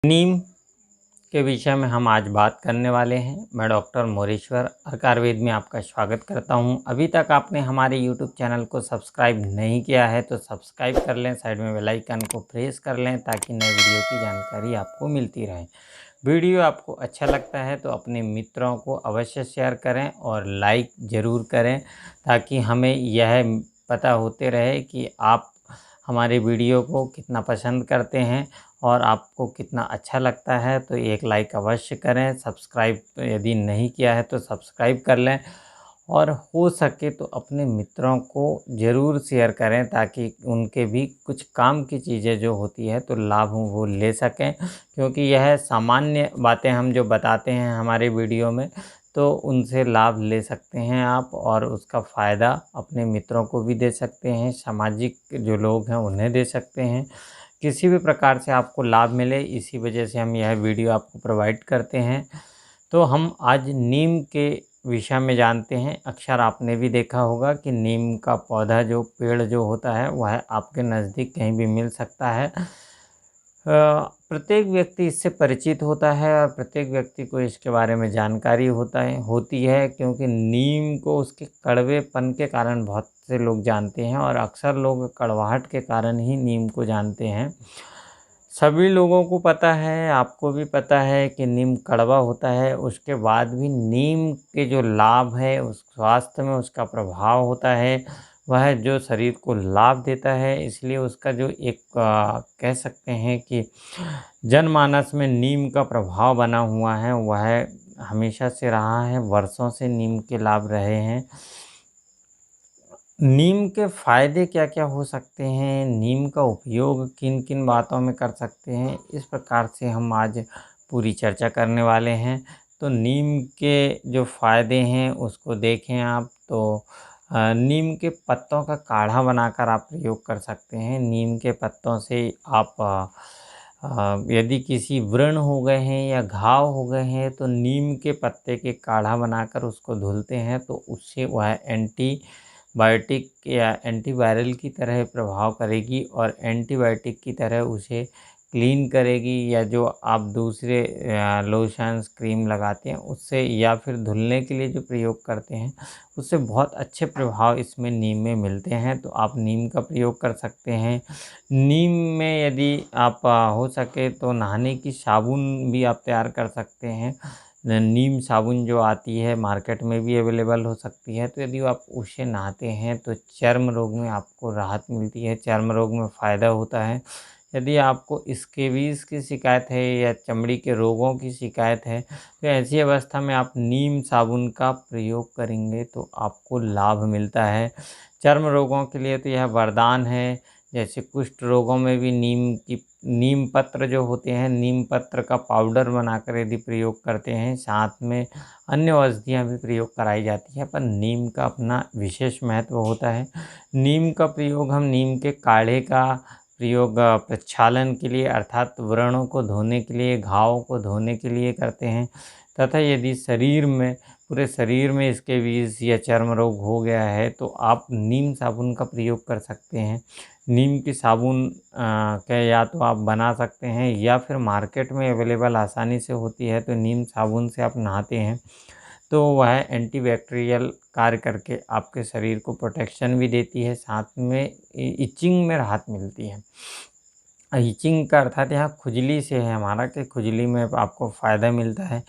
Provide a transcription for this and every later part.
नीम के विषय में हम आज बात करने वाले हैं। मैं डॉक्टर मोरेश्वर अर्क आयुर्वेद में आपका स्वागत करता हूं। अभी तक आपने हमारे यूट्यूब चैनल को सब्सक्राइब नहीं किया है तो सब्सक्राइब कर लें, साइड में बेल आइकन को प्रेस कर लें ताकि नए वीडियो की जानकारी आपको मिलती रहे। वीडियो आपको अच्छा लगता है तो अपने मित्रों को अवश्य शेयर करें और लाइक ज़रूर करें ताकि हमें यह पता होते रहे कि आप हमारे वीडियो को कितना पसंद करते हैं और आपको कितना अच्छा लगता है। तो एक लाइक अवश्य करें। सब्सक्राइब यदि नहीं किया है तो सब्सक्राइब कर लें और हो सके तो अपने मित्रों को ज़रूर शेयर करें ताकि उनके भी कुछ काम की चीज़ें जो होती है तो लाभ वो ले सकें, क्योंकि यह सामान्य बातें हम जो बताते हैं हमारे वीडियो में तो उनसे लाभ ले सकते हैं आप और उसका फ़ायदा अपने मित्रों को भी दे सकते हैं, सामाजिक जो लोग हैं उन्हें दे सकते हैं। किसी भी प्रकार से आपको लाभ मिले, इसी वजह से हम यह वीडियो आपको प्रोवाइड करते हैं। तो हम आज नीम के विषय में जानते हैं। अक्सर आपने भी देखा होगा कि नीम का पौधा जो पेड़ जो होता है वह आपके नज़दीक कहीं भी मिल सकता है। प्रत्येक व्यक्ति इससे परिचित होता है और प्रत्येक व्यक्ति को इसके बारे में जानकारी होती है, क्योंकि नीम को उसके कड़वेपन के कारण बहुत से लोग जानते हैं और अक्सर लोग कड़वाहट के कारण ही नीम को जानते हैं। सभी लोगों को पता है, आपको भी पता है कि नीम कड़वा होता है, उसके बाद भी नीम के जो लाभ है उस स्वास्थ्य में उसका प्रभाव होता है, वह जो शरीर को लाभ देता है। इसलिए उसका जो एक कह सकते हैं कि जनमानस में नीम का प्रभाव बना हुआ है, वह हमेशा से रहा है, वर्षों से नीम के लाभ रहे हैं। नीम के फ़ायदे क्या-क्या हो सकते हैं, नीम का उपयोग किन-किन बातों में कर सकते हैं, इस प्रकार से हम आज पूरी चर्चा करने वाले हैं। तो नीम के जो फ़ायदे हैं उसको देखें आप तो नीम के पत्तों का काढ़ा बनाकर आप प्रयोग कर सकते हैं। नीम के पत्तों से आप यदि किसी व्रण हो गए हैं या घाव हो गए हैं तो नीम के पत्ते के काढ़ा बनाकर उसको धुलते हैं तो उससे वह एंटीबायोटिक या एंटीवायरल की तरह प्रभाव करेगी और एंटीबायोटिक की तरह उसे क्लीन करेगी। या जो आप दूसरे लोशंस क्रीम लगाते हैं उससे या फिर धुलने के लिए जो प्रयोग करते हैं उससे बहुत अच्छे प्रभाव इसमें नीम में मिलते हैं। तो आप नीम का प्रयोग कर सकते हैं। नीम में यदि आप हो सके तो नहाने की साबुन भी आप तैयार कर सकते हैं। नीम साबुन जो आती है मार्केट में भी अवेलेबल हो सकती है, तो यदि आप उससे नहाते हैं तो चर्म रोग में आपको राहत मिलती है, चर्म रोग में फ़ायदा होता है। यदि आपको स्कैबिज़ की शिकायत है या चमड़ी के रोगों की शिकायत है तो ऐसी अवस्था में आप नीम साबुन का प्रयोग करेंगे तो आपको लाभ मिलता है। चर्म रोगों के लिए तो यह वरदान है। जैसे कुष्ठ रोगों में भी नीम पत्र जो होते हैं, नीम पत्र का पाउडर बनाकर यदि प्रयोग करते हैं, साथ में अन्य औषधियाँ भी प्रयोग कराई जाती हैं, पर नीम का अपना विशेष महत्व होता है। नीम का प्रयोग हम नीम के काढ़े का प्रयोग प्रक्षालन के लिए अर्थात व्रणों को धोने के लिए, घावों को धोने के लिए करते हैं। तथा यदि पूरे शरीर में स्कैबिज़ या चर्म रोग हो गया है तो आप नीम साबुन का प्रयोग कर सकते हैं। नीम की साबुन का या तो आप बना सकते हैं या फिर मार्केट में अवेलेबल आसानी से होती है, तो नीम साबुन से आप नहाते हैं तो वह एंटीबैक्टीरियल कार्य करके आपके शरीर को प्रोटेक्शन भी देती है, साथ में इचिंग में राहत मिलती है। इचिंग का अर्थात यहाँ खुजली से है हमारा कि खुजली में आपको फ़ायदा मिलता है।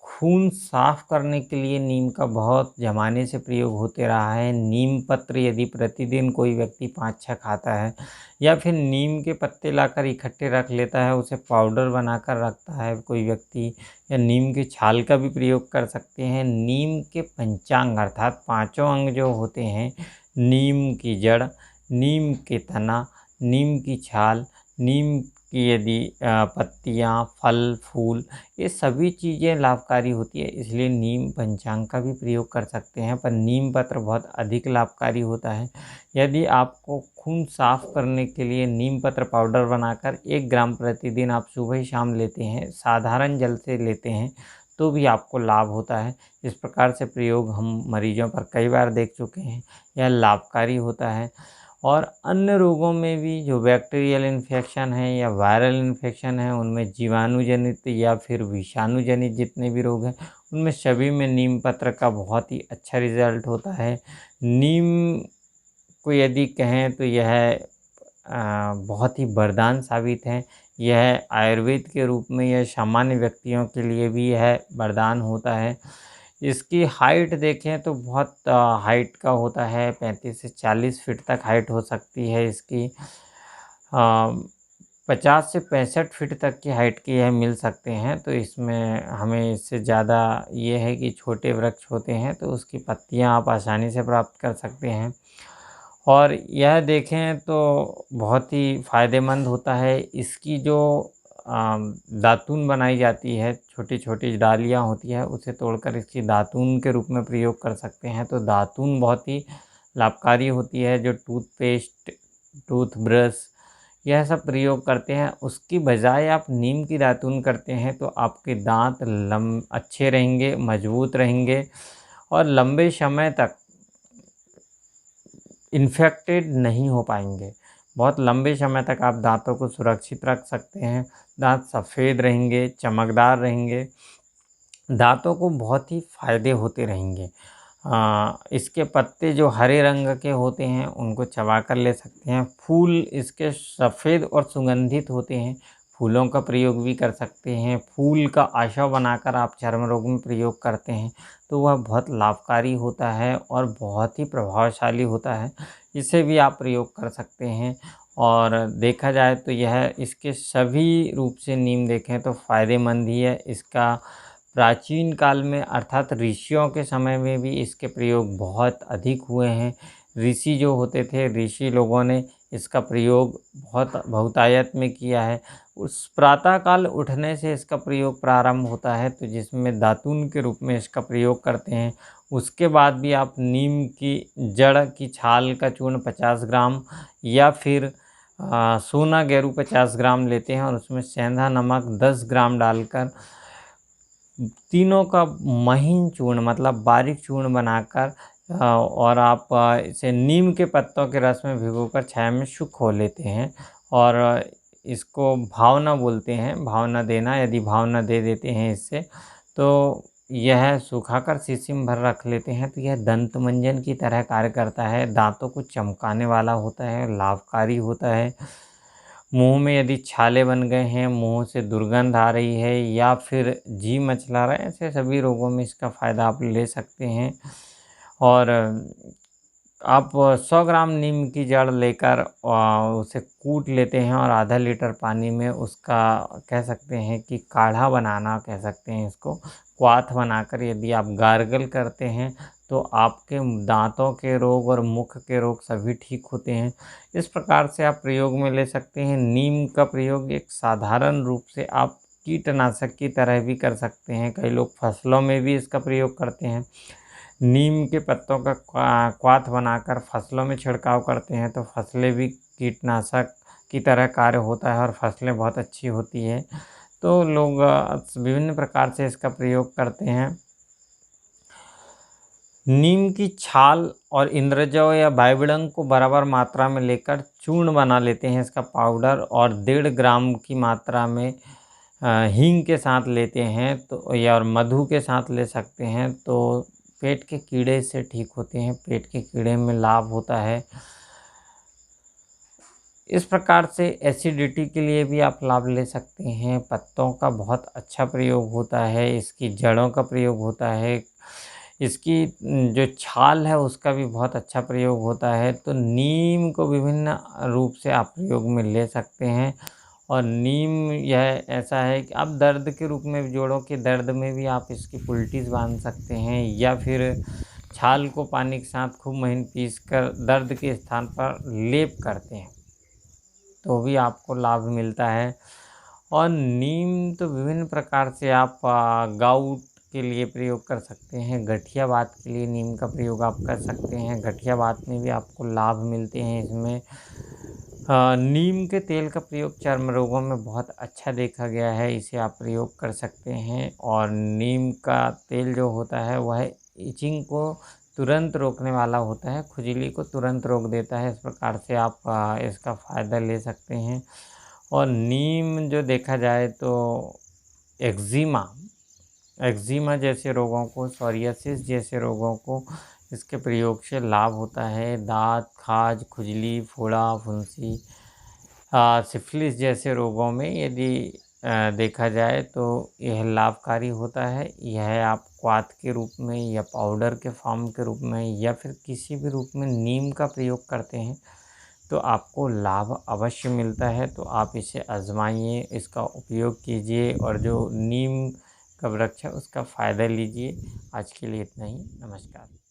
खून साफ़ करने के लिए नीम का बहुत ज़माने से प्रयोग होते रहा है। नीम पत्र यदि प्रतिदिन कोई व्यक्ति 5-6 खाता है या फिर नीम के पत्ते लाकर इकट्ठे रख लेता है, उसे पाउडर बनाकर रखता है कोई व्यक्ति, या नीम की छाल का भी प्रयोग कर सकते हैं। नीम के पंचांग अर्थात पाँचों अंग जो होते हैं, नीम की जड़, नीम के तना, नीम की छाल, नीम की यदि पत्तियाँ, फल, फूल, ये सभी चीज़ें लाभकारी होती है, इसलिए नीम पंचांग का भी प्रयोग कर सकते हैं। पर नीम पत्र बहुत अधिक लाभकारी होता है। यदि आपको खून साफ़ करने के लिए नीम पत्र पाउडर बनाकर 1 ग्राम प्रतिदिन आप सुबह शाम लेते हैं, साधारण जल से लेते हैं, तो भी आपको लाभ होता है। इस प्रकार से प्रयोग हम मरीजों पर कई बार देख चुके हैं, यह लाभकारी होता है। और अन्य रोगों में भी जो बैक्टीरियल इन्फेक्शन है या वायरल इन्फेक्शन है, उनमें जीवाणु जनित या फिर विषाणु जनित जितने भी रोग हैं, उनमें सभी में नीम पत्र का बहुत ही अच्छा रिज़ल्ट होता है। नीम को यदि कहें तो यह बहुत ही वरदान साबित है। यह आयुर्वेद के रूप में यह सामान्य व्यक्तियों के लिए भी यह वरदान होता है। इसकी हाइट देखें तो बहुत हाइट का होता है, 35 से 40 फीट तक हाइट हो सकती है इसकी। 50 से 65 फीट तक की हाइट के यह मिल सकते हैं। तो इसमें हमें इससे ज़्यादा ये है कि छोटे वृक्ष होते हैं तो उसकी पत्तियां आप आसानी से प्राप्त कर सकते हैं। और यह देखें तो बहुत ही फ़ायदेमंद होता है। इसकी जो दातून बनाई जाती है, छोटी-छोटी डालियाँ होती है, उसे तोड़कर इसकी दातून के रूप में प्रयोग कर सकते हैं। तो दातून बहुत ही लाभकारी होती है। जो टूथपेस्ट, टूथब्रश यह सब प्रयोग करते हैं, उसकी बजाय आप नीम की दातून करते हैं तो आपके दाँत अच्छे रहेंगे, मजबूत रहेंगे और लंबे समय तक इन्फेक्टेड नहीं हो पाएँगे। बहुत लंबे समय तक आप दाँतों को सुरक्षित रख सकते हैं। दाँत सफ़ेद रहेंगे, चमकदार रहेंगे, दाँतों को बहुत ही फ़ायदे होते रहेंगे। इसके पत्ते जो हरे रंग के होते हैं, उनको चबाकर ले सकते हैं। फूल इसके सफ़ेद और सुगंधित होते हैं, फूलों का प्रयोग भी कर सकते हैं। फूल का आशा बनाकर आप चर्म रोग में प्रयोग करते हैं, तो वह बहुत लाभकारी होता है और बहुत ही प्रभावशाली होता है। इसे भी आप प्रयोग कर सकते हैं और देखा जाए तो यह इसके सभी रूप से नीम देखें तो फ़ायदेमंद ही है। इसका प्राचीन काल में अर्थात ऋषियों के समय में भी इसके प्रयोग बहुत अधिक हुए हैं। ऋषि जो होते थे, ऋषि लोगों ने इसका प्रयोग बहुत बहुतायत में किया है। उस प्रातः काल उठने से इसका प्रयोग प्रारंभ होता है, तो जिसमें दातून के रूप में इसका प्रयोग करते हैं। उसके बाद भी आप नीम की जड़ की छाल का चूर्ण 50 ग्राम या फिर सोना गेरू 50 ग्राम लेते हैं और उसमें सेंधा नमक 10 ग्राम डालकर तीनों का महीन चूर्ण मतलब बारीक चूर्ण बनाकर और आप इसे नीम के पत्तों के रस में भिगोकर छाया में सुखो लेते हैं और इसको भावना बोलते हैं। भावना देना, यदि भावना दे देते हैं इससे तो यह सुखाकर शीशी में भर रख लेते हैं तो यह दंत मंजन की तरह कार्य करता है। दांतों को चमकाने वाला होता है, लाभकारी होता है। मुँह में यदि छाले बन गए हैं, मुँह से दुर्गंध आ रही है या फिर जी मचला रहा है, ऐसे सभी रोगों में इसका फ़ायदा आप ले सकते हैं। और आप 100 ग्राम नीम की जड़ लेकर उसे कूट लेते हैं और आधा लीटर पानी में उसका कह सकते हैं कि काढ़ा बनाना कह सकते हैं इसको, क्वाथ बनाकर यदि आप गार्गल करते हैं तो आपके दाँतों के रोग और मुख के रोग सभी ठीक होते हैं। इस प्रकार से आप प्रयोग में ले सकते हैं। नीम का प्रयोग एक साधारण रूप से आप कीटनाशक की तरह भी कर सकते हैं। कई लोग फसलों में भी इसका प्रयोग करते हैं। नीम के पत्तों का क्वाथ बनाकर फसलों में छिड़काव करते हैं तो फसलें भी कीटनाशक की तरह कार्य होता है और फसलें बहुत अच्छी होती है। तो लोग विभिन्न प्रकार से इसका प्रयोग करते हैं। नीम की छाल और इंद्रजौ या बाइबिडंग को बराबर मात्रा में लेकर चूर्ण बना लेते हैं इसका पाउडर और 1.5 ग्राम की मात्रा में हींग के साथ लेते हैं तो या और मधु के साथ ले सकते हैं तो पेट के कीड़े से ठीक होते हैं। पेट के कीड़े में लाभ होता है। इस प्रकार से एसिडिटी के लिए भी आप लाभ ले सकते हैं। पत्तों का बहुत अच्छा प्रयोग होता है, इसकी जड़ों का प्रयोग होता है, इसकी जो छाल है उसका भी बहुत अच्छा प्रयोग होता है। तो नीम को विभिन्न रूप से आप प्रयोग में ले सकते हैं और नीम यह ऐसा है कि आप दर्द के रूप में जोड़ों के दर्द में भी आप इसकी फुल्टीज़ बांध सकते हैं या फिर छाल को पानी के साथ खूब महीन पीसकर दर्द के स्थान पर लेप करते हैं तो भी आपको लाभ मिलता है। और नीम तो विभिन्न प्रकार से आप गाउट के लिए प्रयोग कर सकते हैं, गठियावात के लिए नीम का प्रयोग आप कर सकते हैं। गठियावात में भी आपको लाभ मिलते हैं इसमें। नीम के तेल का प्रयोग चर्म रोगों में बहुत अच्छा देखा गया है, इसे आप प्रयोग कर सकते हैं। और नीम का तेल जो होता है वह इचिंग को तुरंत रोकने वाला होता है, खुजली को तुरंत रोक देता है। इस प्रकार से आप इसका फ़ायदा ले सकते हैं। और नीम जो देखा जाए तो एक्जिमा एक्जिमा जैसे रोगों को, सोरियासिस जैसे रोगों को इसके प्रयोग से लाभ होता है। दाँत, खाज, खुजली, फोड़ा, फुंसी, सिफिलिस जैसे रोगों में यदि देखा जाए तो यह लाभकारी होता है। यह आप क्वाथ के रूप में या पाउडर के फॉर्म के रूप में या फिर किसी भी रूप में नीम का प्रयोग करते हैं तो आपको लाभ अवश्य मिलता है। तो आप इसे आज़माइए, इसका उपयोग कीजिए और जो नीम का वृक्ष है उसका फ़ायदा लीजिए। आज के लिए इतना ही। नमस्कार।